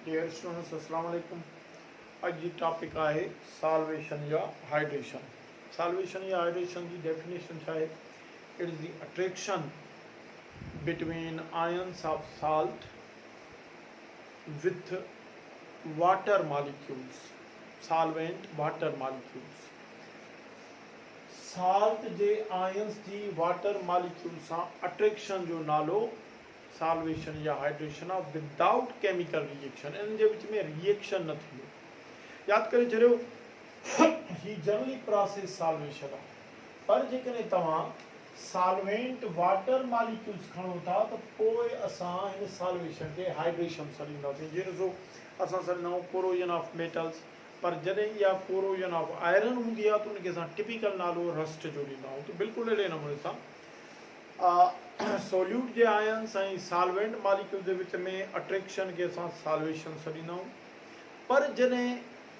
Dear students अस्सलाम वालेकुम। अज जी टॉपिक है साल्वेशन या हाइड्रेशन। साल्वेशन या हाइड्रेशन की डेफिनेशन है, it is the attraction between ions of salt with water molecules, solvent water molecules. Salt जे आयंस जी वाटर मॉलिक्यूल सां अट्रैक्शन जो नालो साल्वेशन या हाइड्रेशन आहे विदाउट केमिकल रिएक्शन। इन जे विच में रिएक्शन न थींदो। यादि करे छॾियो ही जनरली प्रोसेस साल्वेशन आहे। पर जेकॾहिं तव्हां सॉल्वेंट वाटर मॉलिक्यूल्स खणो था त पोइ असां हिन सॉल्वेशन खे हाइड्रेशन सॾींदासीं। जीअं ॾिसो असां सॾींदा आहियूं कोरोजन ऑफ मेटल्स, पर जॾहिं इहा कोरोजन ऑफ आयरन हूंदी आहे त उनखे असां टिपिकल नालो रस्ट जो ॾींदा आहियूं। त बिल्कुलु अहिड़े नमूने सां सोल्यूट जे आयन्स ऐं सॉल्वेंट मॉलिक्यूल जे विच में अट्रैक्शन खे असां सॉल्वेशन सॾींदा आहियूं। पर जॾहिं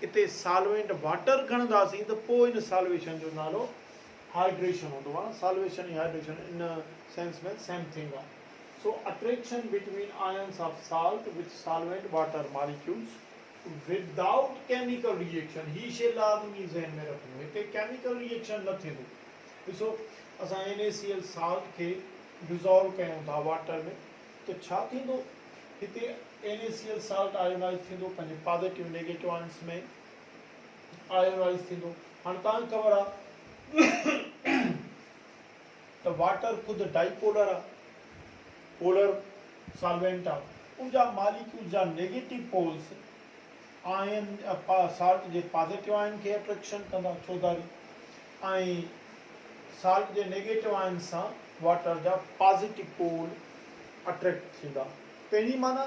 हिते सॉल्वेंट वाटर खणंदासीं त पोइ इन सॉल्वेशन जो नालो हाइड्रेशन होंदो आहे। सॉल्वेशन या हाइड्रेशन इन सेंस में सेम थिंग आहे। So attraction between ions of salt with solvent water molecules without chemical reaction, ही शइ लाज़मी ज़हन में रखो। हिते केमिकल रिएक्शन न थींदो। ॾिसो असां NaCl साल्ट खे डिज़ोल्व कयूं था वाटर में त छा थींदो, हिते NaCl साल्ट आयोनाइज थींदो, पंहिंजे पॉजिटिव नेगेटिव आयन्स में आयोनाइज थींदो। हाणे तव्हांखे ख़बर आहे त वाटर ख़ुदि डाइपोलर आहे, पोलर सॉल्वेंट आहे। उनजा मॉलिक्यूल जा नेगेटिव पोल्स आयन साल्ट जे पॉजिटिव आयन खे अट्रैक्शन कंदा छोधारी, ऐं साल्ट जे नेगेटिव आयन सां वाटर जा पॉजिटिव पोल अट्रैक्ट थींदा। पहिरीं माना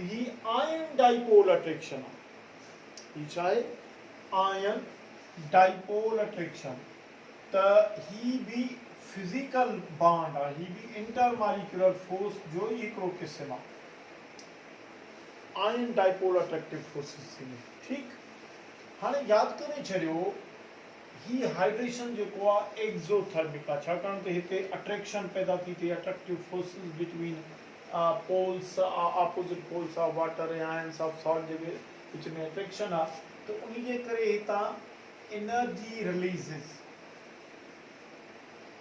ही आयन डाइपोल अट्रैक्शन आहे। ही छा आहे? आयन डाइपोल अट्रैक्शन। त ही भी फिजिकल बॉन्ड आहे, ही भी इंटरमॉलिक्यूलर फोर्स जो ही हिकिड़ो क़िस्म आहे। आयन डाइपोल अट्रैक्टिव फोर्सिस थींदी। ठीकु, हाणे यादि करे छॾियो ही हाइड्रेशन जेको आहे एक्सोथर्मिक आहे, छाकाणि त हिते अट्रैक्शन पैदा थी थिए, attractive forces between poles opposite poles of water ऐं आयन्स ऑफ सॉल्ट जे विच में अट्रैक्शन आहे। त उन जे करे हितां energy releases,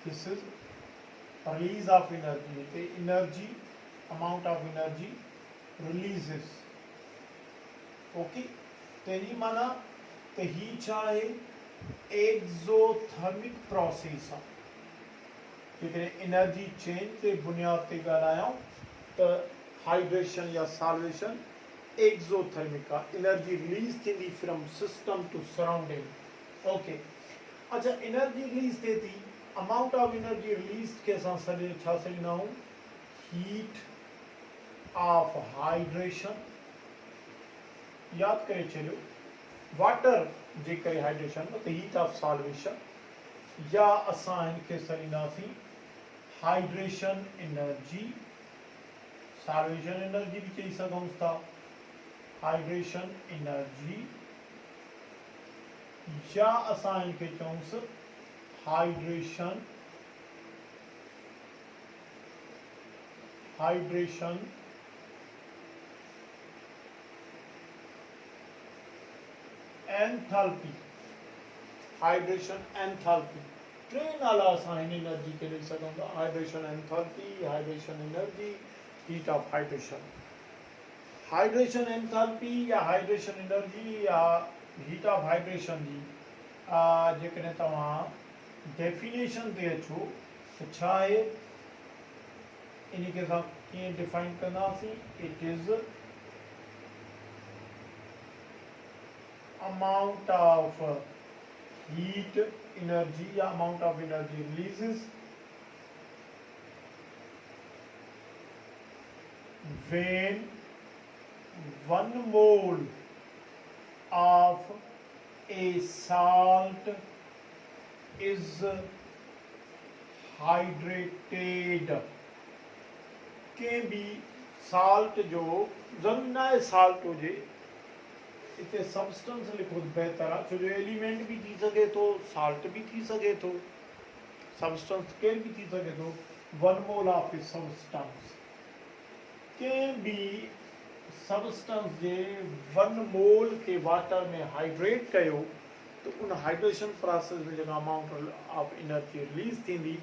this is release of energy. हिते energy, amount of energy releases. Okay, तेरी माना त ही छा आहे? एक्सोथर्मिक प्रोसेस आहे। जेकॾहिं एनर्जी चेंज जे बुनियाद ते ॻाल्हायूं त हाइड्रेशन या सॉल्वेशन एक्सोथर्मिक आहे। एनर्जी रिलीज थींदी from system to surrounding. Okay, अच्छा, एनर्जी रिलीज थिए थी, अमाउंट ऑफ एनर्जी रिलीज खे असां छा सॾींदा आहियूं? Heat of hydration. यादि करे छॾियो वाटर जे करे हाइड्रेशन त हीट ऑफ सॉल्वेशन, या असां हिनखे सॾींदासीं हाइड्रेशन एनर्जी। सॉल्वेशन एनर्जी भी चई सघूं था, हाइड्रेशन एनर्जी, या असां हिनखे चऊंसि हाइड्रेशन एंथैल्पी। हाइड्रेशन एंथैल्पी, टे नाला असां हिन एनर्जी के ॾेई सघूं था। Hydration enthalpy, hydration energy, heat of hydration. Hydration enthalpy या हाइड्रेशन एनर्जी या हीट ऑफ हाइड्रेशन जी जेकॾहिं तव्हां डेफिनेशन ते अचो त छा आहे, इनखे असां कीअं डिफाइन कंदासीं? It is amount of heat energy या amount of energy releases when 1 mole of a salt is hydrated। के भी साल्ट जो ज़रूरी न आहे साल्ट हुजे, इतने सबस्टेंस लिखो बेहतर आहे, छो जो एलिमेंट भी थी सके तो, साल्ट भी थी सके तो, सबस्टेंस के भी थी सके तो। 1 मोल ऑफ ए सबस्टेंस के भी सबस्टेंस जे 1 मोल के वाटर में हाइड्रेट कयो तो उन हाइड्रेशन प्रोसेस में जो अमाउंट ऑफ एनर्जी रिलीज थींदी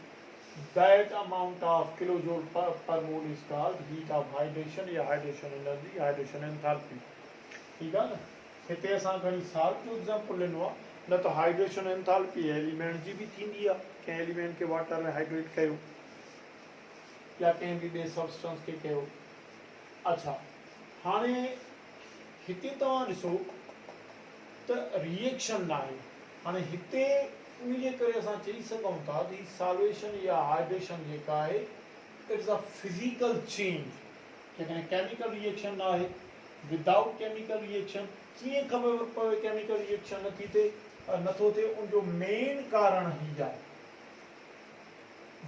दैट अमाउंट ऑफ किलोजूल पर mole is called heat of hydration या हाइड्रेशन एनर्जी हाइड्रेशन एंथैल्पी। ठीक है न। हिते असां घणी साल जो एग्जांपल ॾिनो आहे न त हाइड्रेशन एंथैल्पी एलिमेंट जी भी थींदी आहे कंहिं एलिमेंट के वाटर में हाइड्रेट कयो या कंहिं भी ॿिए सब्सटेंस के कयो। अच्छा हाणे हिते तव्हां ॾिसो त रिएक्शन न आहे हाणे हिते उनजे करे असां चई सघूं था त सॉल्वेशन या हाइड्रेशन जेका आहे इट्स अ फिजिकल चेंज। जेकॾहिं केमिकल रिएक्शन न आहे विदाउट केमिकल रिएक्शन कीअं ख़बर पवे केमिकल रिएक्शन नथो थिए उनजो मेन कारण ही आहे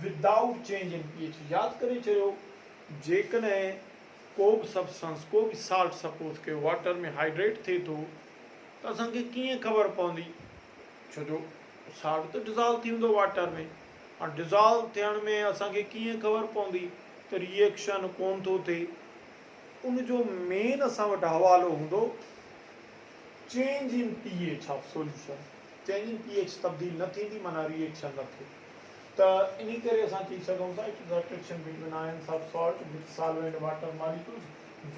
विदाउट चेंज इन पीएच। यादि करे छॾियो जेकॾहिं को बि सब्सटेंस को बि साल्ट सपोज कयो वाटर में हाइड्रेट थिए थो त असांखे कीअं ख़बर पवंदी छो जो साल्ट त डिज़ॉल्व थी वेंदो वाटर में और डिज़ॉल्व थियण में असांखे कीअं ख़बर पवंदी त रिएक्शन कोन थो थिए उनजो मेन असां वटि हवालो हूंदो change in pH of solution. Change in pH तब्दील न थींदी माना रिएक्शन न थिए त इन करे असां चई सघूं था it is attraction between ions of salt with solvent water molecules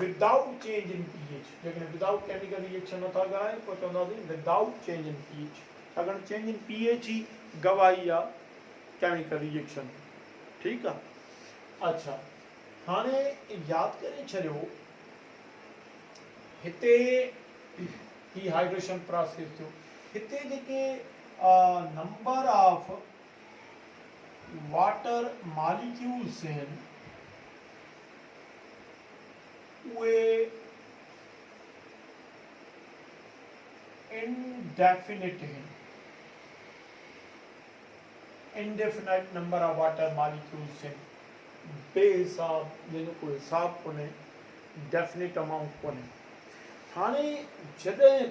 without change in pH. जेकॾहिं विदाउट केमिकल रिएक्शन नथा कराइनि पोइ चवंदासीं विदाउट चेंज इन पीएच छाकाणि चेंज इन पीएच ही गवाही आहे केमिकल रिएक्शन। ठीकु आहे। अच्छा हाणे यादि करे छॾियो हिते ही हाइड्रेशन प्रोसेस थियो हिते जेके नंबर ऑफ वाटर मॉलिक्यूल्स आहिनि उहे इनडेफिनिट आहिनि। Indefinite number of water molecules आहिनि बेहिसाब जंहिंजो कोई हिसाब कोन्हे डेफिनिट अमाउंट कोन्हे। हाणे जॾहिं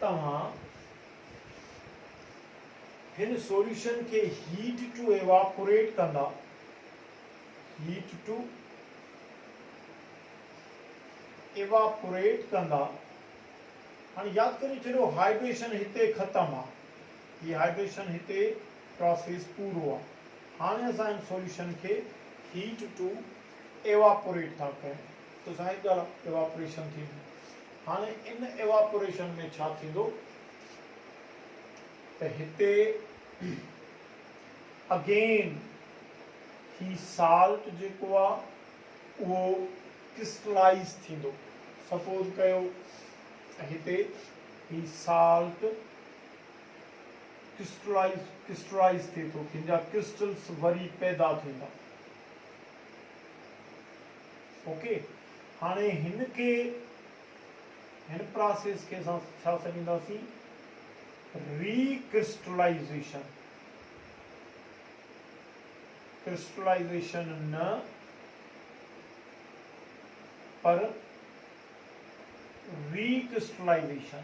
तव्हां हिन सॉल्यूशन के हीट टू एवापोरेट कंदा हीट टू एवापोरेट कंदा हाणे यादि करे छॾियो हाइड्रेशन हिते ख़तमु आहे ही हाइड्रेशन हिते प्रोसेस पूरो आहे। हाणे असां हिन सॉल्यूशन खे हीट टू एवापोरेट था कयूं त साईं ॻाल्हि एवापोरेशन थींदी। हाणे इन एवापोरेशन में छा थींदो त हिते अगेन ही साल्ट जेको आहे उहो क्रिस्टलाइज थींदो। सपोज कयो हिते ही साल्ट क्रिस्टलाइज थिए थो हिनजा क्रिस्टल्स वरी पैदा थींदा। ओके हाणे हिन प्रोसेस खे असां छा सॾींदासीं रीक्रिस्टलाइजेशन। क्रिस्टलाइजेशन न पर रीक्रिस्टलाइजेशन।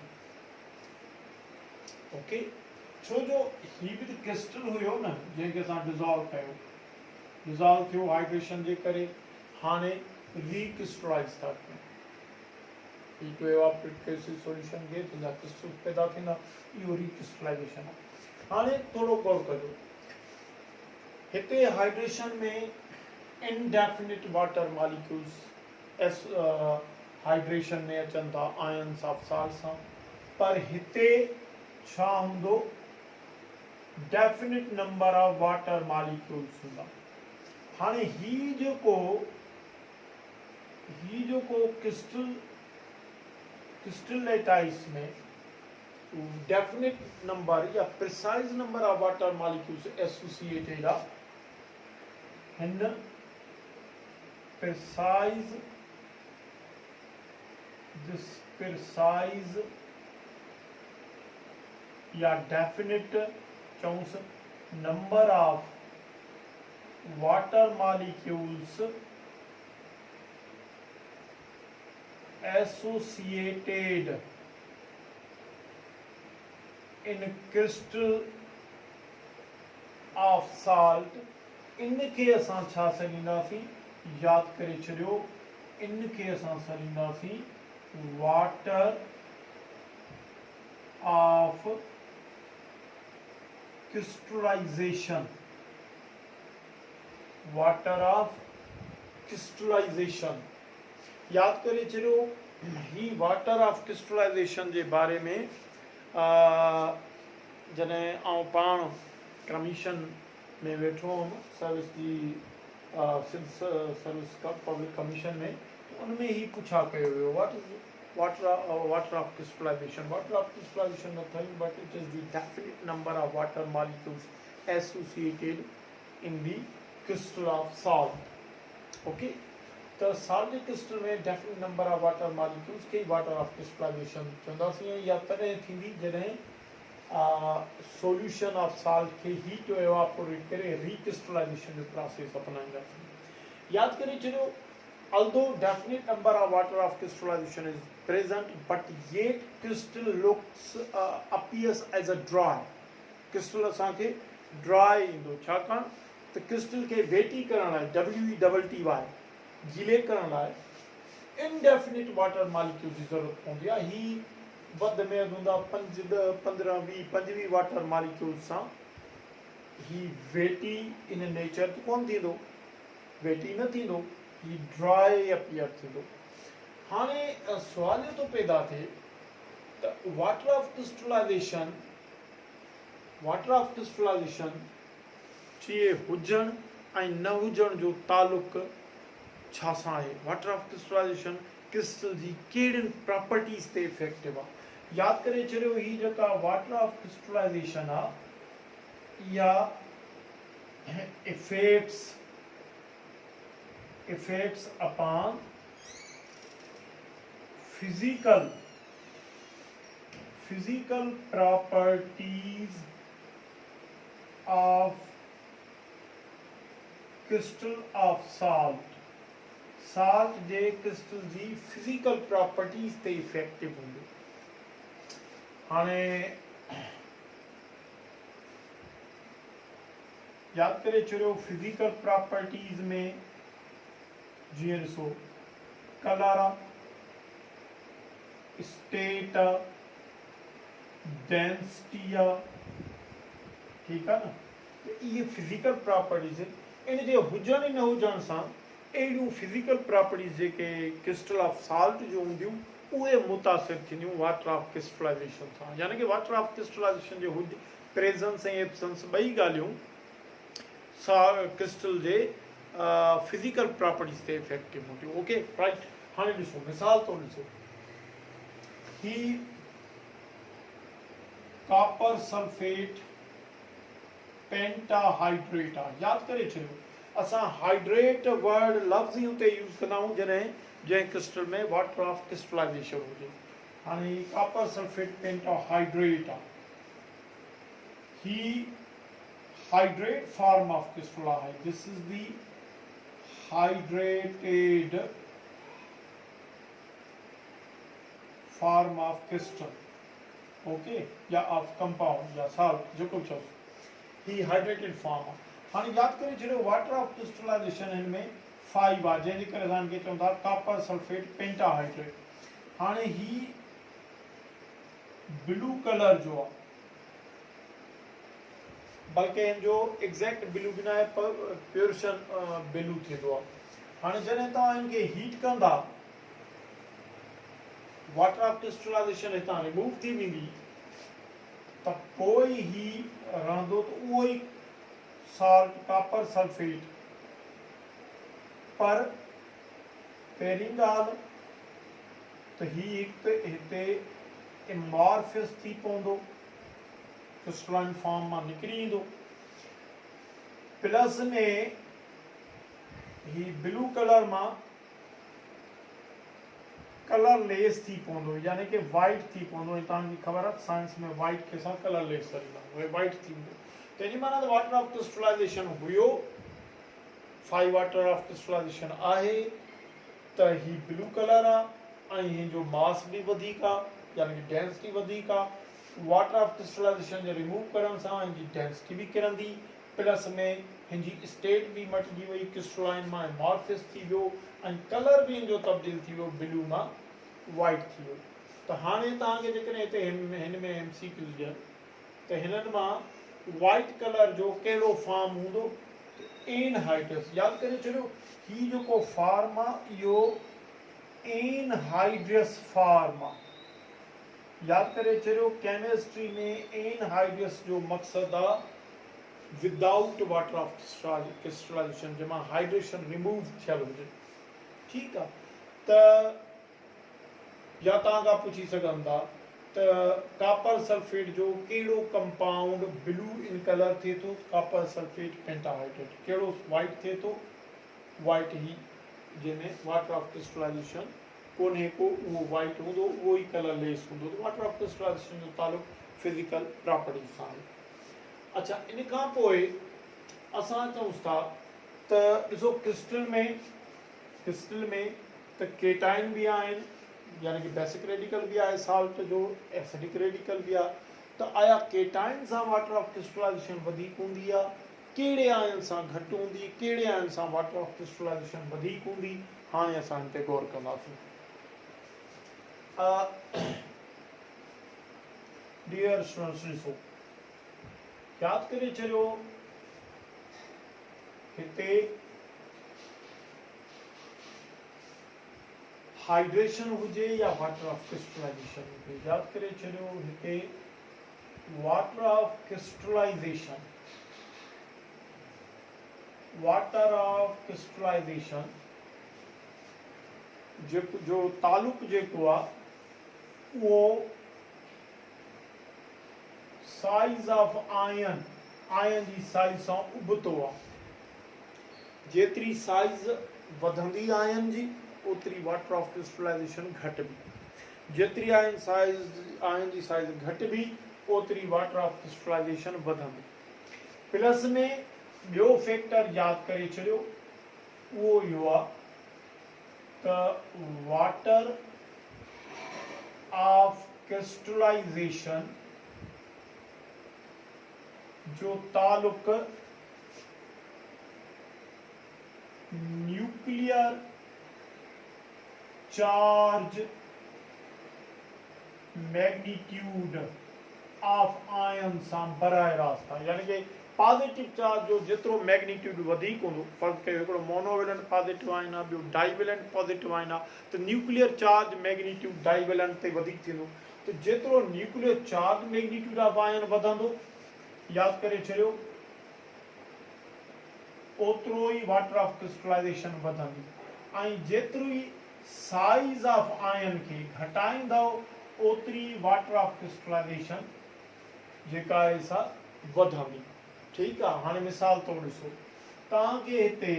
ओके छो जो ही भी तो क्रिस्टल हुयो न जंहिंखे असां डिज़ॉल्व कयो डिज़ॉल्व थियो हाइड्रेशन जे करे हाणे रीक्रिस्टलाइज था कयूं ही टू एवापोरेट केसिस सॉल्यूशन के तुंहिंजा क्रिस्टल पैदा थींदा इहो रीक्रिस्टलाइजेशन आहे। हाणे थोरो गौर कजो हिते हाइड्रेशन में इनडेफिनिट वाटर मॉलिक्यूल्स हाइड्रेशन में अचनि था आयन्स ऑफ साल्ट सां पर हिते छा हूंदो definite number of water molecules हूंदा। हाणे ही जेको क्रिस्टलेटाइज में डेफिनिट नंबर या precise number of water molecules associated आहे हिन प्रिसाइज या डेफिनिट चऊंसि number of water molecules associated in crystal of salt इनके असां छा सॾींदासीं याद करे छॾियो इन खे असां सॾींदासीं water of crystallization, water of crystallization. याद करे छॾियो ही वाटर ऑफ क्रिस्टलाइजेशन जे बारे में जॾहिं आउं पाण कमीशन में वेठो हुउमि सर्विस जी सर्विस पब्लिक कमीशन में, उनमें ही पुछा कयो वियो what is water of crystallization. Water of crystallization nothing but it is the definite number of water molecules associated in the crystal of salt. Okay, तो salt crystal में definite number of water molecules के water of crystallization चवंदासीं, या तॾहिं थींदी जॾहिं solution of salt के heat evaporate करे recrystallization जो process अपनाईंदासीं। याद करे छॾियो although definite number of water of crystallization is present, but yet crystal looks appears as a dry crystal। असांखे dry ईंदो छाकाणि त क्रिस्टल खे वेटी करण लाइ WETTY गीले करण लाइ इनडेफिनिट वाटर मॉलिक्यूल्स जी ज़रूरत पवंदी आहे। ही वधि में वधि हूंदा 5, 10, 15, 20, 25 वाटर मॉलिक्यूल्स सां ही वेटी इन नेचर कोन थींदो, वेटी न थींदो, ही ड्राई अपीयर थींदो। हाणे सुवाल तो पैदा थिए त वाटर ऑफ क्रिस्टलाइजेशन चे हुजण ऐं न हुजण जो तालुक छा सां आहे? वाटर ऑफ क्रिस्टलाइजेशन क्रिस्टल जी कहिड़ियुनि प्रॉपर्टीज़ ते इफेक्टिव आहे? याद करे छॾियो ही जेका वाटर ऑफ क्रिस्टलाइजेशन आहे इहा effects upon physical properties of crystal of salt जे क्रिस्टल जी फिजिकल प्रॉपर्टीज़ ते इफेक्टिव हूंदो। हाणे याद करे छॾियो फिजिकल प्रॉपर्टीज़ में जीअं ॾिसो कलर आहे, स्टेट आहे, डेंसिटी आहे, ठीकु आहे न, त इहे फिजिकल प्रॉपर्टीज़ इन जे हुजण ऐं न हुजण सां अहिड़ियूं फिजिकल प्रॉपर्टीज़ जेके क्रिस्टल ऑफ साल्ट जूं हूंदियूं उहे मुतासिर थींदियूं वाटर ऑफ क्रिस्टलाइजेशन सां। यानी कि वाटर ऑफ क्रिस्टलाइजेशन जे प्रेजेंस ऐं एब्सेंस ॿई ॻाल्हियूं क्रिस्टल जे फिजिकल प्रॉपर्टीज़ ते इफेक्टिव हूंदियूं। Okay right. हाणे ॾिसो मिसाल तो ॾिसो ही कॉपर सल्फेट पेंटाहाइड्रेट आहे। याद करे छॾियो असां हाइड्रेट वर्ड लफ़्ज़ ई उते यूज़ कंदा आहियूं जंहिं क्रिस्टल में वाटर ऑफ क्रिस्टलाइजेशन हुजे। हाणे ही कॉपर सल्फेट पेंटाहाइड्रेट आहे, ही हाइड्रेट फॉर्म ऑफ क्रिस्टल आहे। This is the hydrated form of crystal, okay, या of compound या salt जो कुछ हो, ही hydrated form आहे। हाणे याद करे छॾियो वाटर ऑफ क्रिस्टलाइजेशन हिन में 5 आहे, जंहिंजे करे असांखे चवंदा कॉपर सल्फेट पेंटाहाइड्रेट। हाणे ही ब्लू कलर जो आहे, बल्कि इन जो एग्जैक्ट ब्लू भी ना है, प्योरशन ब्लू थींदो आहे। हाणे जॾहिं तव्हां इनखे हीट कंदा वाटर ऑफ क्रिस्टलाइजेशन हितां रिमूव थी वेंदी त पोइ ही रहंदो त उहो ई साल्ट कॉपर सल्फेट। पर पहिरीं ॻाल्हि त ही हिते एमॉर्फिस थी पवंदो, क्रिस्टलाइन फॉर्म मां निकिरी ईंदो, प्लस में ही ब्लू कलर मां कलर लेस थी पवंदो, यानी कि वाइट थी पवंदो। तव्हांखे ख़बर आहे साइंस में वाइट के साथ कलर लेस करींदा उहे वाइट थींदो। तंहिंजी माना त वाटर ऑफ क्रिस्टलाइजेशन हुयो, 5 वाटर ऑफ क्रिस्टलाइजेशन आहे त ही ब्लू कलर आहे ऐं हिन जो मास भी वधीक आहे, यानी कि डेंसिटी वधीक आहे। वाटर ऑफ क्रिस्टलाइजेशन जे रिमूव करण सां हिन जी डेंसिटी भी किरंदी, प्लस में हिन जी स्टेट भी मटिजी वई, क्रिस्टलाइन मां एमॉर्फिस थी वियो ऐं कलर भी हिन जो तब्दील थी वियो, ब्लू मां वाइट थी वियो। त हाणे तव्हांखे जेकॾहिं हिते हिन में MCQ ॾियनि त हिननि मां वाइट कलर जो कहिड़ो फॉर्म हूंदो, एनहाइड्रस। यादि करे छॾियो, हीउ जेको फॉर्म आहे इहो एनहाइड्रस फॉर्म आहे। यादि करे छॾियो, केमिस्ट्री में एनहाइड्रस जो मक़सदु आहे विदाउट वाटर ऑफ क्रिस्टलाइजेशन, जंहिंमां हाइड्रेशन रिमूव थियल हुजे। ठीकु आहे, त या तव्हां खां पुछी सघनि था त कॉपर सल्फेट जो कहिड़ो कंपाउंड ब्लू इन कलर थिए थो, कॉपर सल्फेट पेंटाहाइड्रेट, कहिड़ो वाइट थिए थो, वाइट ही, जंहिंमें वाटर ऑफ क्रिस्टलाइजेशन कोन्हे को, उहो वाइट हूंदो, उहो ई कलर लेस हूंदो। त वाटर ऑफ क्रिस्टलाइजेशन जो तालुक़ु फिज़िकल प्रॉपर्टीज़ सां आहे। अच्छा, इन खां पोइ असां चऊं था त ॾिसो क्रिस्टल में त केटाइन बि आहिनि, यानी कि बेसिक रेडिकल भी आहे साल्ट जो, एसिडिक रेडिकल भी आहे। त आया केटाइन सां वाटर ऑफ क्रिस्टलाइजेशन वधीक हूंदी आहे, कहिड़े आयन सां घटि हूंदी, कहिड़े आयन सां वाटर ऑफ क्रिस्टलाइजेशन वधीक हूंदी, हाणे असां हिन ते गौर कंदासीं। डियर स्टूडेंट्स, ॾिसो यादि करे छॾियो, हिते हाइड्रेशन हुजे या वाटर ऑफ क्रिस्टलाइजेशन हुजे। यादि करे छॾियो, हिते वाटर ऑफ क्रिस्टलाइजेशन, जो तालुक़ु जेको आहे उहो साइज ऑफ आयन जी साइज सां उबतो आहे। जेतिरी साइज वधंदी आयन जी, ओतिरी वाटर ऑफ क्रिस्टलाइजेशन घटि भी, जेतिरी आयन जी साइज घटि भी, ओतिरी वाटर ऑफ क्रिस्टलाइजेशन वधंदी। प्लस में ॿियो फैक्टर यादि करे छॾियो, उहो इहो आहे त वाटर ऑफ क्रिस्टलाइजेशन जो ताल्लुक़ न्यूक्लियर चार्ज मैग्नीट्यूड ऑफ आयन सां बराह रास्त आहे। यानी कि पॉजिटिव चार्ज जो जेतिरो मैग्नीट्यूड वधीक हूंदो, फर्ज़ कयो हिकिड़ो मोनोवेलेंट पॉजिटिव आयन आहे, ॿियो डाइवेलेंट पॉजिटिव आयन आहे, त न्यूक्लियर चार्ज मैग्नीट्यूड डाइवेलेंट ते वधीक थींदो। त जेतिरो न्यूक्लियर चार्ज मैग्नीट्यूड ऑफ आयन वधंदो, यादि करे छॾियो, ओतिरो ई वाटर ऑफ क्रिस्टलाइजेशन वधंदी। ऐं जेतिरी साइज ऑफ आयन खे घटाईंदव, ओतिरी वाटर ऑफ क्रिस्टलाइजेशन जेका आहे सा वधंदी। ठीकु आहे, हाणे मिसाल तौरु ॾिसो, तव्हांखे हिते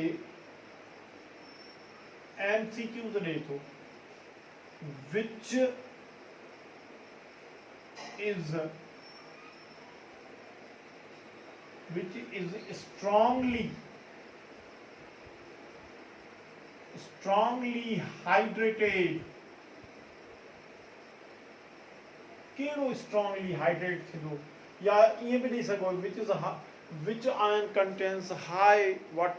MCQs ॾिए थो, विच इज strongly hydrated। कहिड़ो स्ट्रांगली हाइड्रेट थींदो, या ईअं बि ॾेई सघो, which ion contains high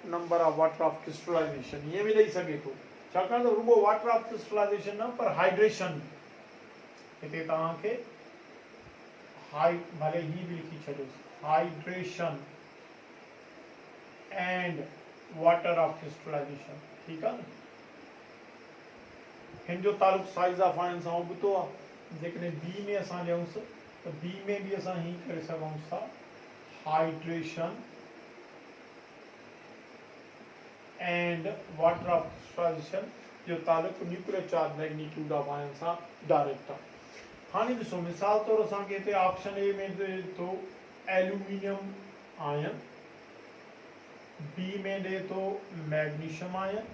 number of water of crystallisation, ईअं बि ॾेई सघे थो। छाकाणि त रुगो वाटर ऑफ क्रिस्टलाइजेशन न, पर हाइड्रेशन। हिते तव्हांखे भले ही भी लिखी छॾियोसि, hydration and water of crystallisation. ठीकु आहे न, हिन जो तालुक़ु साइज ऑफ आयन सां उबतो आहे। जेकॾहिं बी में असां ॾियूंसि त बी में भी असां ही करे सघूं था, hydration and water of crystallisation जो तालुक़ु न्यूक्लियर चार्ज मैग्नीट्यूड ऑफ आयन सां डायरेक्ट आहे। हाणे ॾिसो, मिसाल तौरु असांखे हिते ऑप्शन ए में ॾिए थो एल्यूमिनियम आयन, बी में ॾिए थो मैग्नीशियम आयन,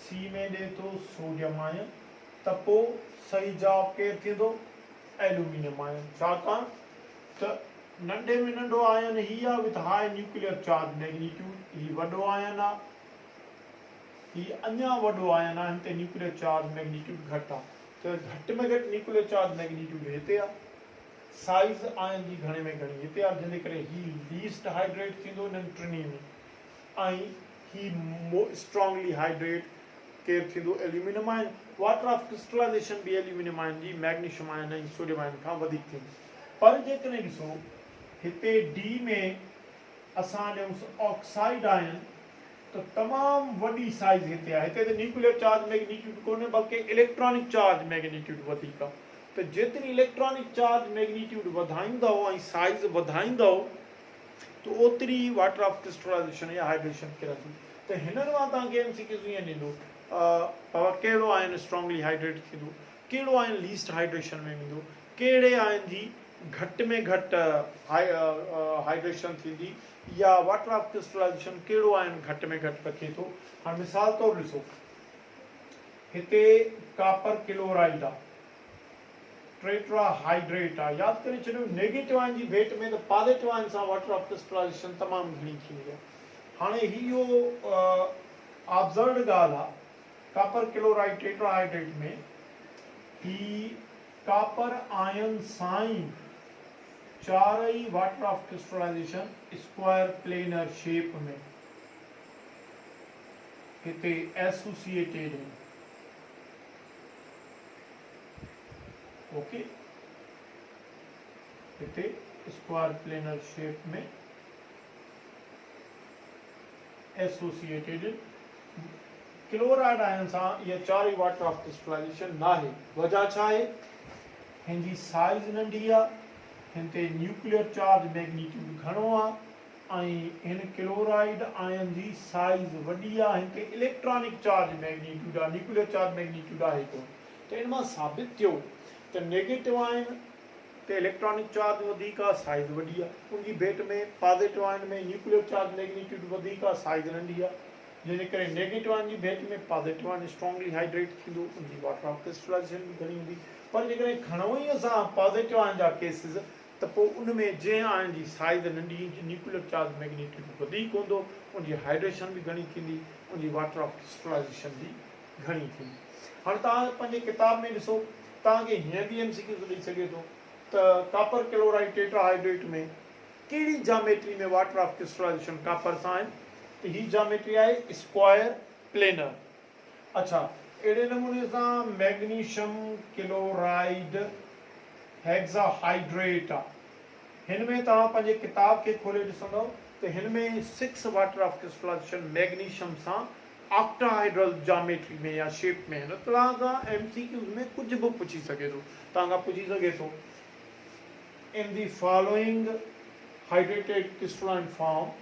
सी में ॾिए थो सोडियम आयन। त पोइ सही जवाब केरु थींदो, एल्यूमिनियम आयन। छाकाणि त नंढे में नंढो आयन ही आहे with high nuclear charge magnitude, ही वॾो आयन आहे, ही अञा वॾो आयन आहे, हिन ते न्यूक्लियर चार्ज मैग्नीट्यूड घटि आहे। त घटि में घटि न्यूक्लियर चार्ज मैग्नीट्यूड हिते आहे। साइज़ आयन जी घणे में घणी हिते आहे जंहिंजे करे ही लीस्ट हाइड्रेट थींदो इन्हनि टिनी में ऐं ही स्ट्रॉन्गली हाइड्रेट केरु थींदो एल्यूमिनियम आयन वाटर ऑफ क्रिस्टलाइजेशन भी एल्यूमिनियम आयन जी मैग्नीशियम आयन ऐं सोडियम आयन खां वधीक थींदी पर जेकॾहिं ॾिसो हिते डी में असां ॾियूंसि ऑक्साइड आयन तो तमामु वॾी साइज़ हिते आहे हिते त न्यूक्लियर चार्ज मैग्नीट्यूड कोन्हे बल्कि इलेक्ट्रॉनिक चार्ज मैग्नीट्यूड वधीक आहे त जेतिरी इलेक्ट्रॉनिक चार्ज मैग्नीट्यूड वधाईंदव ऐं साइज़ वधाईंदव तो ओतिरी वाटर ऑफ क्रिस्टलाइजेशन या हाइड्रेशन किरंदी त हिननि मां तव्हांखे एमसीक्यूज़ ईअं ॾींदो कहिड़ो आयन स्ट्रॉन्गली हाइड्रेट थींदो कहिड़ो आयन लीस्ट हाइड्रेशन में वेंदो कहिड़े आयन जी घटि में घटि हाइड्रेशन थींदी या वाटर ऑफ क्रिस्टलाइजेशन कहिड़ो आयन घटि में घटि रखे थो हाणे मिसाल तौरु ॾिसो हिते कापर क्लोराइड आहे टेट्राहाइड्रेट आहे यादि करे छॾियो नेगेटिव आयन जी भेट में त पॉजिटिव आयन सां वाटर ऑफ क्रिस्टलाइजेशन तमामु घणी थींदी आहे हाणे इहो ऑब्ज़र्व्ड ॻाल्हि आहे कापर क्लोराइड टेट्राहाइड्रेट में ही कापर आयन सां ई चारई water of crystallisation square planar shape में हिते एसोसिएटेड है ओके हिते स्क्वायर प्लेनर शेप में एसोसिएटेड क्लोराइड आयन सां ये चारई वाटर ऑफ क्रिस्टलाइजेशन ना है वजह छा है हिनजी साइज नंढी आहे हिनते न्यूक्लियर चार्ज मैग्नीट्यूड घणो आहे ऐं हिन क्लोराइड आयन जी साइज वॾी आहे हिनते इलेक्ट्रॉनिक चार्ज मैग्नीट्यूड आहे न्यूक्लियर चार्ज मैग्नीट्यूड आहे कोन त इन मां साबित थियो त नेगेटिव आयन ते इलेक्ट्रॉनिक चार्ज वधीक आहे साइज वॾी आहे उनजी भेट में पॉजिटिव आयन में न्यूक्लियर चार्ज मैग्नीट्यूड वधीक आहे साइज नंढी आहे जंहिंजे करे नेगेटिव आयन जी भेट में पॉजिटिव आयन स्ट्रॉन्गली हाइड्रेट थींदो उनजी वाटर ऑफ क्रिस्टलाइजेशन भी घणी हूंदी पर जेकॾहिं खणो ई असां पॉजिटिव आयन जा केसिस त पोइ उनमें जंहिं आयन जी साइज नंढी न्यूक्लियर चार्ज मैग्नीट्यूड वधीक हूंदो उनजी हाइड्रेशन भी घणी थींदी उनजी वाटर ऑफ क्रिस्टलाइजेशन भी घणी थींदी हाणे तव्हां पंहिंजे किताब में ॾिसो तव्हांखे हीअं बि एमसीक्यू ॾेई सघे थो त कापर क्लोराइड टेट्राहाइड्रेट में कहिड़ी जामेट्री में वाटर ऑफ क्रिस्टलाइजेशन कापर सां आहिनि त ही जामेट्री आहे स्क्वायर प्लेनर अच्छा अहिड़े नमूने सां मैग्नीशियम क्लोराइड हेक्साहाइड्रेट आहे हिन में तव्हां पंहिंजे किताब खे खोले ॾिसंदव त हिन में 6 वाटर ऑफ क्रिस्टलाइजेशन मैग्नीशियम सां ऑक्टाहाइड्रल जामेट्री में या शेप में है तव्हां खां एमसीक्यूज़ में कुछ भी पूछी सके थो तव्हां खां पुछी सघे थो in the following hydrated crystalline form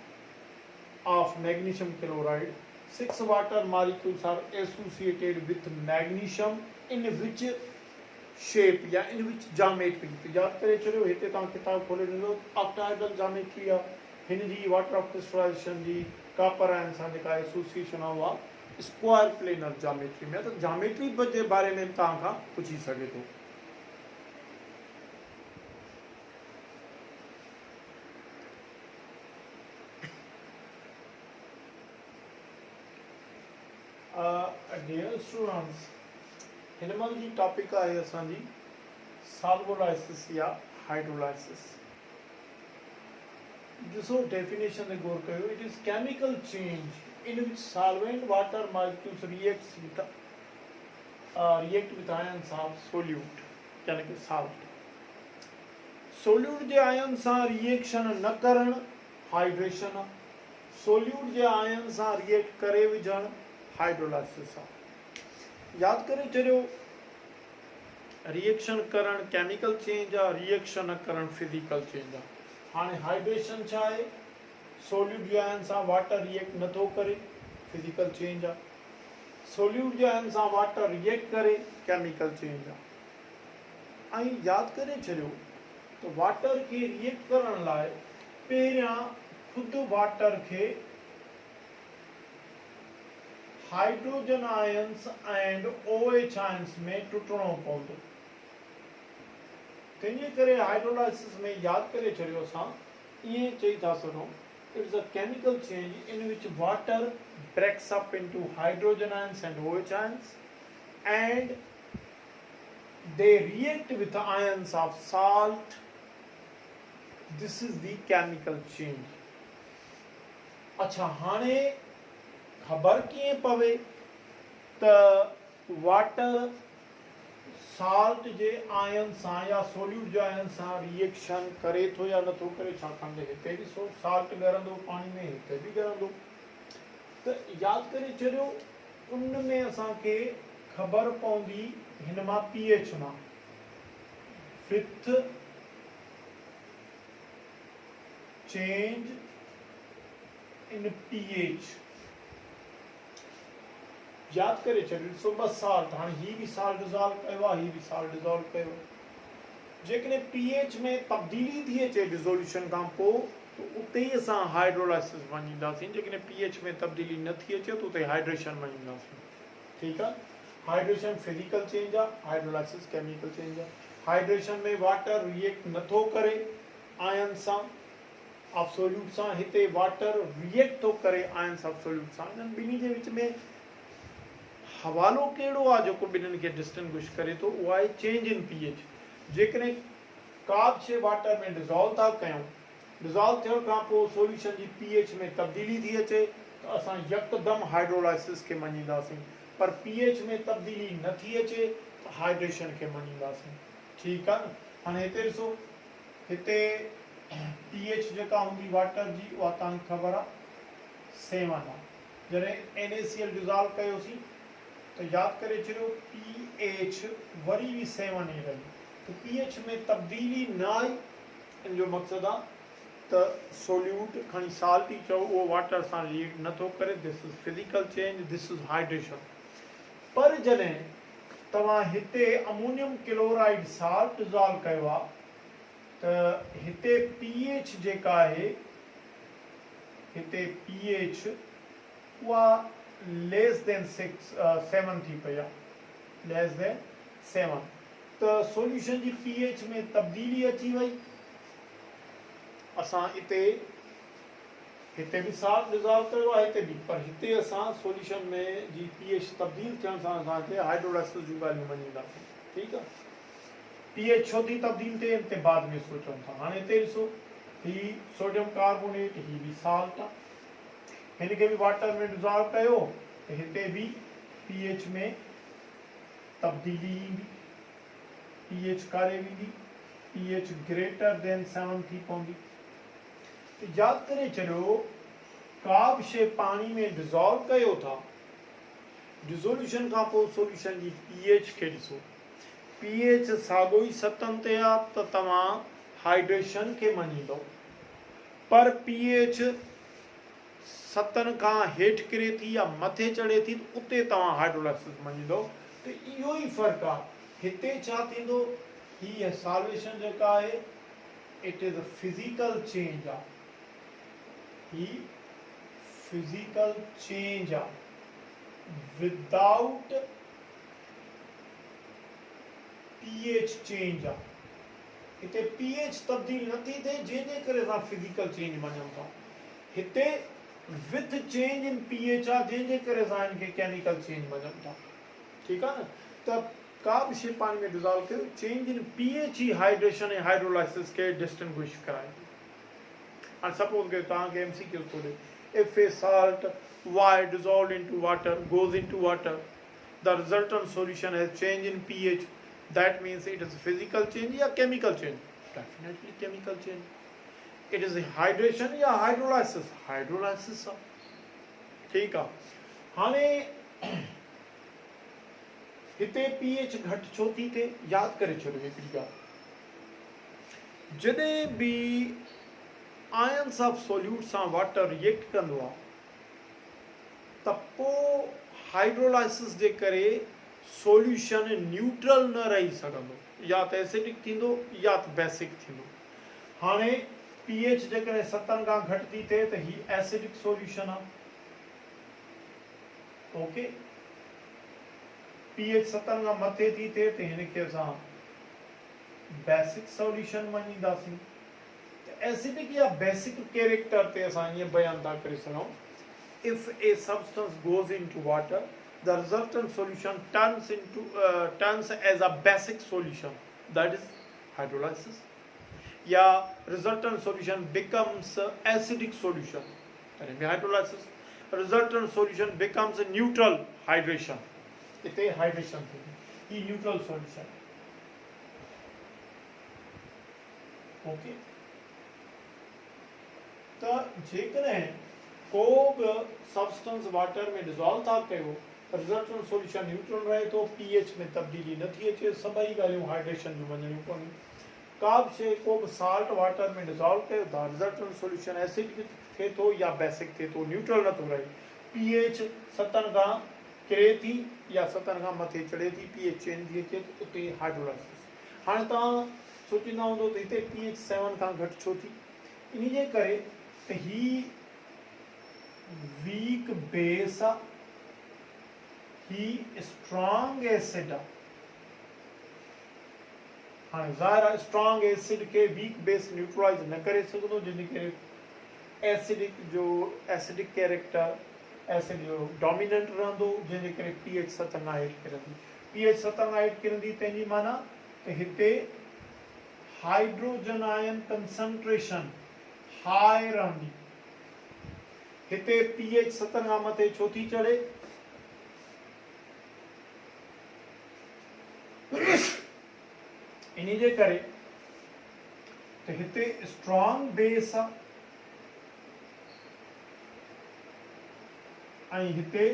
of magnesium chloride 6 water molecules are associated with magnesium in which shape या in which geometry तो याद करे चलो हिते तव्हां किताब खोले ॾिसो ऑक्टाहाइड्रल जामेट्री आहे हिन जी वाटर ऑफ क्रिस्टलाइजेशन जी कापर आयन सां जेका एसोसिएशन आहे उहा स्क्वायर प्लेनर जामेट्री में त जामेट्री जे बारे में तव्हां खां पुछी सघे थो डियर स्टूडेंट्स हिन महिल जी टॉपिक आहे असांजी सॉल्वोलाइसिस या हाइड्रोलाइसिस ॾिसो डेफिनेशन ते गौर कयो it is chemical change in विच solvent water molecules react with ions of solute यानी कि साल्ट सोल्यूट जे आयन सां रिएक्शन न करण हाइड्रेशन सोल्यूट जे आयन सां रिएक्ट करे विझण हाइड्रोलाइसिस याद करे चलो रिएक्शन करण केमिकल चेंज आ रिएक्शन न करण फिजिकल चेंज आ हाने हाइड्रेशन छा है सोल्यूट जे आयन सां वाटर रिएक्ट नथो करे फिजिकल चेंज आ सोल्यूट जे आयन सां वाटर रिएक्ट करे केमिकल चेंज आ आई याद करे चलो तो वाटर के रिएक्ट करण लाए पहिरियां खुद वाटर के hydrogen ions and OH ions में टुटणो पवंदो तंहिंजे करे हाइड्रोलाइसिस में याद करे छॾियो असां ईअं चई था सघूं it is a chemical change in which water breaks up into hydrogen ions and OH ions and they react with ions of salt this is the chemical change. अच्छा हाणे ख़बर कीअं पवे त वाटर साल्ट जे आयन सां या सोल्यूट जे आयन सां रिएक्शन करे थो या नथो करे। छाकाणि त हिते ॾिसो साल्ट ॻरंदो पाणी में, हिते बि ॻरंदो। त यादि करे छॾियो उन में असांखे ख़बर पवंदी हिन मां pH मां, फिफ्थ चेंज इन pH। यादि करे छॾियो ॾिसो ॿ साल्ट, हाणे हीअ बि साल्ट डिज़ोल्व कयो आहे, हीअ बि साल्ट डिज़ोल्व कयो। जेकॾहिं pH में तब्दीली थी अचे डिज़ोल्यूशन खां पोइ त उते ई असां हाइड्रोलाइसिस मञींदासीं। जेकॾहिं pH में तब्दीली न थी अचे त उते हाइड्रेशन मञींदासीं। ठीकु आहे। हाइड्रेशन फिजिकल चेंज आहे, हाइड्रोलाइसिस केमिकल चेंज आहे। हाइड्रेशन में वाटर रिएक्ट नथो करे आयन सां ऑफ सोल्यूट सां, हिते वाटर रिएक्ट थो करे आयन्स ऑफ सोल्यूट सां। इन्हनि ॿिन्ही जे विच में हवालो कहिड़ो आहे जेको ॿिन्हिनि खे डिस्टिंग्विश करे थो, उहा आहे चेंज इन pH। जेकॾहिं का बि शइ वाटर में डिज़ोल्व था कयूं, डिज़ोल्व थियण खां पोइ सोल्यूशन जी pH में तब्दीली थी अचे त असां यकदमि हाइड्रोलाइसिस खे मञींदासीं। पर pH में तब्दीली न थी अचे त हाइड्रेशन खे मञींदासीं। ठीकु आहे न। हाणे हिते ॾिसो, हिते pH जेका हूंदी वाटर जी उहा तव्हांखे ख़बर आहे 7 आहे। जॾहिं NaCl डिज़ोल्व कयोसीं तो याद करे छॾियो pH वरी भी 7 ही रही। तो pH में तब्दीली न आई, इन जो मक़सद आहे त सोल्यूट खणी साल्ट ई चओ उहो वाटर सां रिएक्ट नथो करे। This is physical change, this is hydration. पर जॾहिं तव्हां हिते अमोनियम क्लोराइड साल्ट डिज़ोल्व कयो आहे त हिते pH जेका आहे, हिते pH उहा लेस देन 7 थी पई आहे, लेस देन 7। त सोल्यूशन जी pH में तब्दीली अची वई। असां हिते भी साल्ट डिज़ोल्व कयो आहे, हिते भी, पर हिते असां सोल्यूशन में जी pH तब्दील थियण सां असांखे हाइड्रोलाइसिस जूं ॻाल्हियूं मञींदासीं। ठीकु आहे। pH छो थी तब्दील थिए हिते बाद में सोचूं था। हाणे हिते ॾिसो, ही सोडियम कार्बोनेट, ही भी साल्ट आहे, हिन खे भी वाटर में डिज़ोल्व कयो त हिते भी pH में तब्दीली ईंदी, pH कारे वेंदी, pH ग्रेटर देन 7 थी पवंदी। तो याद करे चलो, का भी शइ पानी में डिज़ोल्व कयो था, डिज़ोल्यूशन का पोइ सोल्यूशन जी pH खे ॾिसो, pH साॻो ई 7 ते आहे त तव्हां हाइड्रेशन खे मञींदो। पर pH 7 खां हेठि किरे थी या मथे चढ़े थी त उते तव्हां हाइड्रोलाइसिस मञींदो। त इहो ई फ़र्क़ु आहे। हिते छा थींदो, हीअ सॉल्वेशन जेका आहे it is a physical change आहे, ही फिजिकल चेंज आहे विदाउट pH चेंज आहे। हिते pH तब्दील नथी थिए जंहिंजे करे असां फिजिकल चेंज मञूं था। हिते विथ चेंज इन pH आहे जंहिंजे करे असां इनखे केमिकल चेंज मञूं था। ठीकु आहे न। त का भी शइ पानी में डिज़ोल्व कयो, चेंज इन pH ही हाइड्रेशन ऐं हाइड्रोलाइसिस के डिस्टिंग्विश कराए। हाणे सपोज कयो तव्हांखे MCQ थो ॾे, if a salt Y dissolved into water goes into water, the resultant solution has change in pH, that means it is physical change या chemical change? Definitely chemical change. It is hydration या hydrolysis? Hydrolysis आहे। ठीकु आहे। हाणे हिते pH घटि छो थी थिए, यादि करे छॾियो हिकिड़ी ॻाल्हि, जॾहिं भी आयन्स ऑफ सोल्यूट सां वाटर रिएक्ट कंदो आहे त पोइ हाइड्रोलाइसिस जे करे सोल्यूशन न्यूट्रल न रही सघंदो, या त एसिडिक थींदो या त बेसिक थींदो। हाणे pH जेकॾहिं 7 खां घटि थी थिए त ही एसिडिक सोल्यूशन आहे। ओके। pH 7 खां मथे थी थिए त हिनखे असां बेसिक सोल्यूशन मञींदासीं। एसिडिक या बेसिक कैरेक्टर ते असां ईअं बयान था करे सघूं, if a substance goes into water, the resultant solution turns as a basic solution, that is hydrolysis. या resultant solution becomes acidic solution, यानी hydrolysis resultant solution becomes neutral hydration, इते हाइड्रेशन थी ही न्यूट्रल सॉल्यूशन। ओके, तो जेकॾहिं को बि substance water में डिज़ोल्व था कयो, रिजल्टेंट सॉल्यूशन न्यूट्रल रहे तो पीएच में तब्दीली न थी अचे, सभई ॻाल्हियूं हाइड्रेशन जूं वञणियूं पवंदियूं। का बि शइ को बि साल्ट वाटर में डिज़ोल्व कयो था, रिजल्टेंट सॉल्यूशन एसिडिक थिए थो या बेसिक थिए थो, न्यूट्रल नथो रहे। पीएच 7 खां किरे थी या 7 खां मथे चढ़े थी, पीएच चेंज थी अचे त उते हाइड्रोलाइसिस। हाणे तव्हां सोचींदा हूंदो त हिते पीएच 7 खां घटि छो थी, इन जे करे त ही वीक बेस आहे, ही स्ट्रॉन्ग एसिड आहे। हाँ ज़ाहिर स्ट्रॉन्ग एसिड के वीक बेस न्यूट्रलाइज न करे सघंदो, जिन करे एसिडिक जो एसिडिक कैरेक्टर एसिड जो डोमिनेंट रहंदो, जिन करे पीएच 7 खां हेठि किरंदी। पीएच 7 खां हेठि किरंदी तंहिंजी माना त हिते हाइड्रोजन आयन कंसंट्रेशन हाई रहंदी। हिते पीएच 7 खां मथे छो थी चढ़े, इन जे करे त हिते स्ट्रॉन्ग बेस आहे ऐं हिते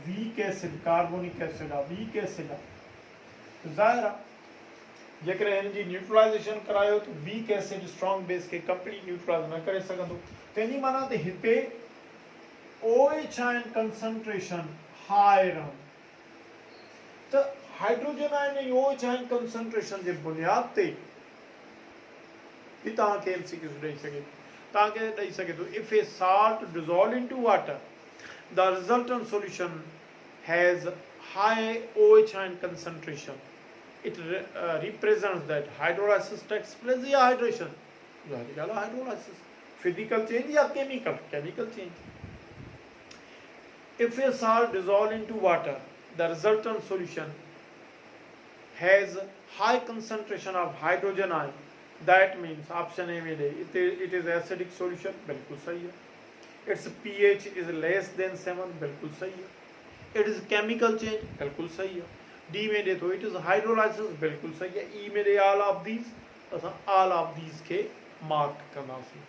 वीक एसिड कार्बोनिक एसिड आहे, वीक एसिड आहे। ज़ाहिर आहे जेकॾहिं हिन जी न्यूट्रलाइजेशन करायो त वीक एसिड स्ट्रॉन्ग बेस खे कंप्लीट न्यूट्रलाइज न करे सघंदो, तंहिंजी माना त हिते OH आयन कंसंट्रेशन हाई रहंदो। त हाइड्रोजन आयन ऐं OH आयन कंसंट्रेशन जे बुनियाद ते ही तव्हांखे एमसीक्यू ॾेई सघे, तव्हांखे ॾेई सघे थो, if a salt dissolve into water the resultant solution has high OH ion concentration, it represents that hydrolysis takes place या hydration, hydrolysis physical change या chemical change। if a salt dissolved into water, the resultant solution has high concentration of hydrogen ion, that means option A में it is acidic solution, बिल्कुल सही है। its pH is less than 7, बिल्कुल सही है। it is chemical change, बिल्कुल सही है। D में दे तो it is hydrolysis, बिल्कुल सही है। E में दे all of these, असां all of these के मार्क कंदासीं।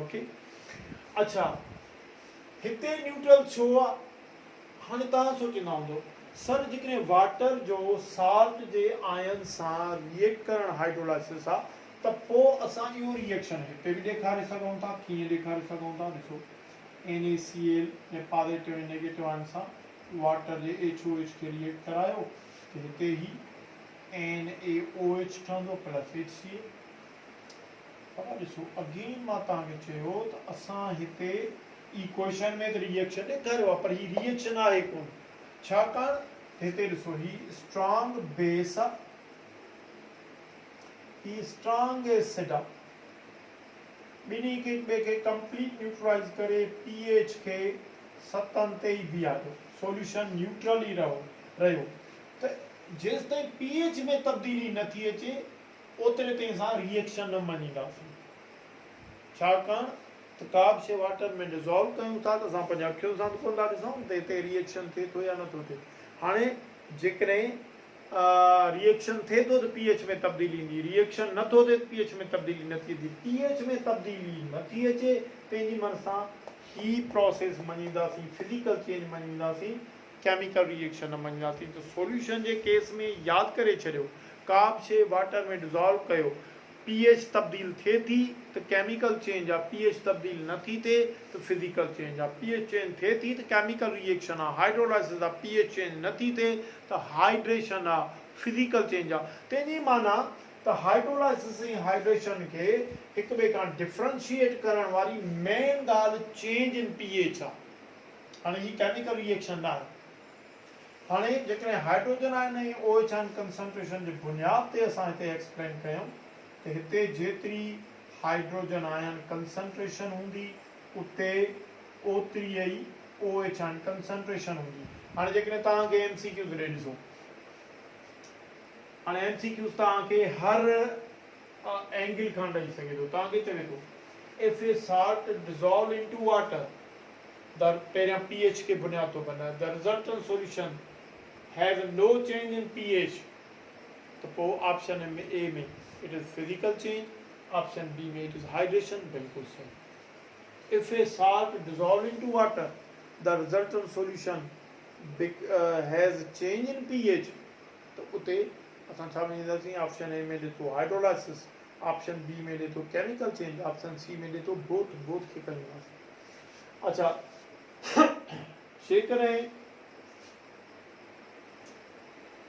ओके, अच्छा हिते न्यूट्रल छो आहे, हाणे तव्हां सोचींदा हूंदो सर जेकॾहिं वाटर जो साल्ट जे आयन सां रिएक्ट करण हाइड्रोलाइसिस आहे त पोइ असां इहो रिएक्शन हिते बि ॾेखारे सघूं था, कीअं ॾेखारे सघूं था, ॾिसो NaCl में पॉजिटिव ऐं नेगेटिव आयन सां वाटर जे HOH खे रिएक्ट करायो त हिते ही NaOH ठहंदो प्लस HCl। पर ॾिसो अगेन मां तव्हांखे चयो त असां हिते इक्वेशन में त रिएक्शन ॾेखारियो आहे, पर ही रिएक्शन आहे कोन, छाकाणि हिते ॾिसो ही स्ट्रॉन्ग बेस आहे, ही स्ट्रॉन्ग एसिड आहे, ॿिन्ही खे कंप्लीट न्यूट्रलाइज करे पीएच खे 7 ते ई बीहारियो, सॉल्यूशन न्यूट्रल ई रहियो। त जेसिताईं पीएच में तब्दीली न थी अचे ओतिरे ताईं असां रिएक्शन न मञींदासीं, छाकाणि त का बि शइ वाटर में डिज़ोल्व कयूं था त असां पंहिंजे अखियुनि सां कोन था ॾिसूं त हिते रिएक्शन थिए थो या नथो थिए। हाणे जेकॾहिं रिएक्शन थिए थो त पीएच में तब्दीली ईंदी, रिएक्शन नथो थिए त पीएच में तब्दीली न थींदी। पीएच में तब्दीली न थी अचे तंहिंजी मन सां ही प्रोसेस मञींदासीं, फिजिकल चेंज मञींदासीं, केमिकल रिएक्शन न मञींदासीं। त सॉल्यूशन जे केस में यादि करे छॾियो, का बि शइ वाटर में डिज़ोल्व कयो, पीएच तब्दील थिए थी त केमिकल चेंज आहे, पीएच तब्दील न थी थिए त फिजिकल चेंज आहे, पीएच चेंज थिए थी त केमिकल रिएक्शन आहे, हाइड्रोलाइसिस आहे, पीएच चेंज न थी थिए त हाइड्रेशन आहे, फिजिकल चेंज आहे। तंहिंजी माना त हाइड्रोलाइसिस ऐं हाइड्रेशन खे हिक ॿिए खां डिफरेंशिएट करण वारी मेन ॻाल्हि चेंज इन पीएच आहे। हाणे ही केमिकल रिएक्शन न आहे। हाणे जेकॾहिं हाइड्रोजन आयन ऐं OH आयन कंसंट्रेशन जे बुनियाद ते असां हिते एक्सप्लेन कयूं त हिते जेतिरी हाइड्रोजन आयन कंसंट्रेशन हूंदी उते ओतिरी ई OH आयन कंसंट्रेशन हूंदी। हाणे जेकॾहिं तव्हांखे MCQs ॾे ॾिसो, हाणे MCQs तव्हांखे हर एंगल खां ॾेई सघे थो। तव्हांखे चवे थो if a salt dissolve into water the पहिरियां pH के बुनियाद तो बनाए the resultant solution have no change in pH, तो पोइ ऑप्शन ए में it is physical change, option B में इट इज हाइड्रेशन। बिल्कुल सही। If a salt dissolve into water the resultant solution has change in pH, तो उते असां छा वेंदासीं? ऑप्शन ए में ॾिठो हाइड्रोलाइसिस, ऑप्शन बी में ॾिठो केमिकल चेंज, ऑप्शन सी में ॾिठो बोथ खे कंदासीं। अच्छा, जेकॾहिं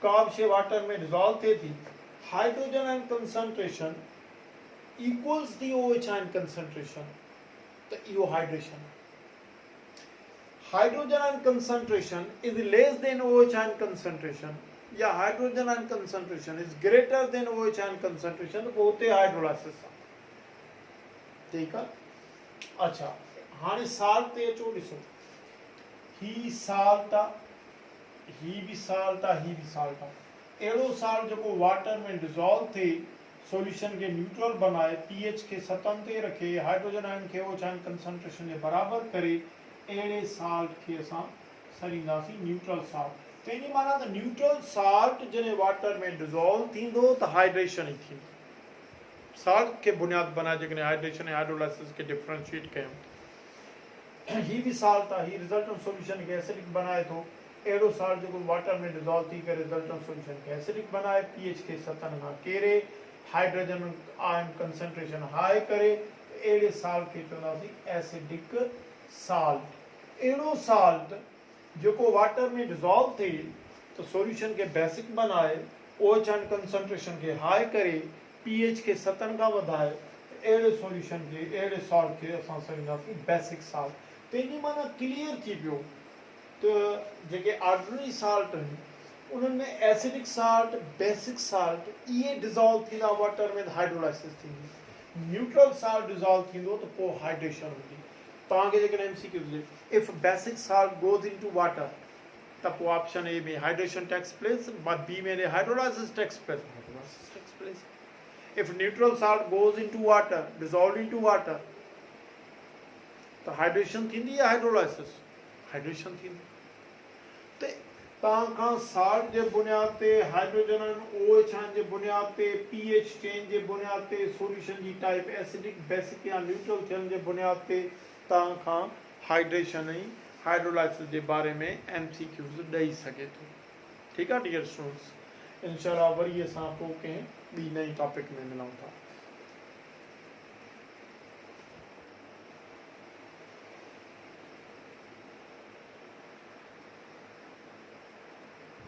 का बि शइ वाटर में डिज़ोल्व थिए थी, hydrogen ion concentration equals the OH ion concentration, त इहो hydration. Hydrogen ion concentration is less than OH ion concentration या hydrogen ion concentration is greater than OH ion concentration, तो पोइ उते हाइड्रोलाइसिस आहे। ठीकु आहे। अच्छा, हाणे साल्ट ते अचो, ॾिसो ही साल्ट आहे, ही बि साल्ट आहे, ही बि साल्ट आहे। अहिड़ो साल्ट जेको वाटर में डिज़ोल्व थिए, सॉल्यूशन के न्यूट्रल बनाए, pH के 7 ते रखे, हाइड्रोजन आयन के OH आयन कंसंट्रेशन जे बराबर करे, अहिड़े साल्ट खे असां सरींदासीं न्यूट्रल साल्ट। तेनी माना त न्यूट्रल साल्ट जॾहिं वाटर में डिज़ोल्व थींदो त हाइड्रेशन ई थींदो। साल्ट के बुनियाद बनाए जेकॾहिं हाइड्रेशन ऐं हाइड्रोलाइसिस के डिफरेंशिएट कयूं, ही भी साल्ट आहे, ही रिजल्टेंट सॉल्यूशन के एसिडिक बनाए थो। अहिड़ो साल्ट जेको वाटर में डिज़ोल्व थी करे रिजल्टेंट सॉल्यूशन के एसिडिक बनाए, pH के 7 खां केरे, हाइड्रोजन आयन कंसंट्रेशन हाई करे, अहिड़े साल्ट खे चवंदासीं एसिडिक साल्ट। अहिड़ो साल्ट जेको वाटर में डिज़ोल्व थिए तो सॉल्यूशन के बेसिक बनाए, OH आयन कंसंट्रेशन के हाई करे, pH के 7 खां वधाए, अहिड़े सॉल्यूशन के, अहिड़े साल्ट के असां सरींदासीं बेसिक साल्ट। तेनी माना क्लियर थी पियो त जेके ऑर्डिनरी साल्ट आहिनि उन्हनि में एसिडिक साल्ट, बेसिक साल्ट, इहे डिज़ोल्व थींदा वाटर में, हाइड्रोलाइसिस थींदी। न्यूट्रल साल्ट डिज़ोल्व थींदो त पोइ हाइड्रेशन हूंदी। तव्हांखे जेकॾहिं MCQ हुजे if basic salt goes into water, त पोइ ऑप्शन ए में हाइड्रेशन टेक्स प्लेस, बी में hydrolysis takes place. If neutral salt goes into water, dissolve into water, तो हाइड्रेशन थींदी या हाइड्रोलाइसिस? हाइड्रेशन थींदी। तो तव्हांखां साल्ट जे बुनियाद ते, हाइड्रोजन OH आयन जे बुनियाद ते, pH चेंज जे बुनियाद ते, सॉल्यूशन जी टाइप एसिडिक, बेसिक या न्यूट्रल थियण जे बुनियाद ते तव्हांखां हाइड्रेशन ऐं हाइड्रोलाइसिस जे बारे में MCQs ॾेई सघे थो। ठीकु आहे डियर स्टूडेंट्स, इंशाल्लाह वरी असां पोइ कंहिं ॿी नई टॉपिक में मिलूं था।